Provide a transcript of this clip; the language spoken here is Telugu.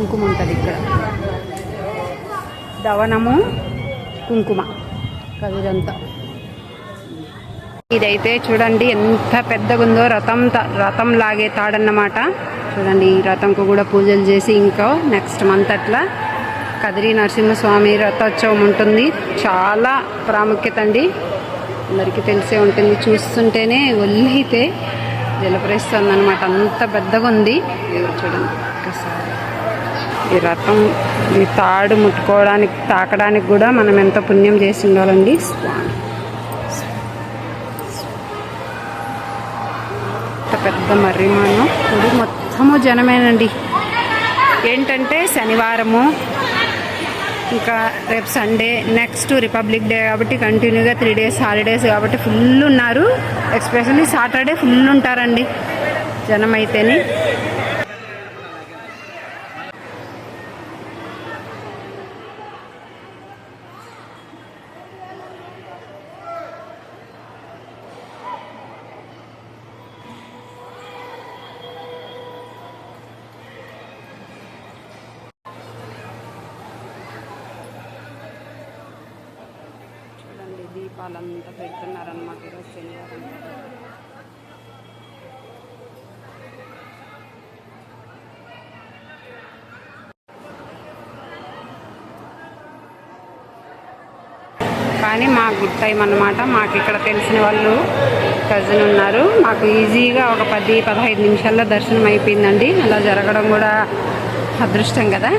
కుంకుమ ఉంటుంది ఇక్కడ, దవనము కుంకుమ కదిరంతా. ఇదైతే చూడండి ఎంత పెద్దగా ఉందో, రథం లాగే తాడన్నమాట. చూడండి ఈ రథంకు కూడా పూజలు చేసి ఇంకా నెక్స్ట్ మంత్ అట్లా కదిరి నరసింహస్వామి రథోత్సవం ఉంటుంది. చాలా ప్రాముఖ్యత అండి, అందరికీ తెలిసే ఉంటుంది. చూస్తుంటేనే ఒళ్ళైతే జలపరిస్తుంది అనమాట, అంత పెద్దగా ఉంది. చూడండి ఒక్కసారి ఈ రథం, ఈ తాడు ముట్టుకోవడానికి తాకడానికి కూడా మనం ఎంత పుణ్యం చేసి ఉండాలండి. పెద్ద మర్రిమాను గుడి మొత్తము జనమేనండి. ఏంటంటే శనివారము, ఇంకా రేపు సండే, నెక్స్ట్ రిపబ్లిక్ డే కాబట్టి కంటిన్యూగా 3 days హాలిడేస్ కాబట్టి ఫుల్ ఉన్నారు. ఎస్పెషల్లీ సాటర్డే ఫుల్ ఉంటారండి జనం అయితేనే. దీపాలంతా పెడుతున్నారన్నమాట ఈరోజు శనివారం. కానీ మాకు గుడ్ టైం అన్నమాట. మాకు ఇక్కడ తెలిసిన వాళ్ళు కజిన్ ఉన్నారు, మాకు ఈజీగా ఒక 10-15 నిమిషాల్లో దర్శనం అయిపోయిందండి. అలా జరగడం కూడా అదృష్టం కదా.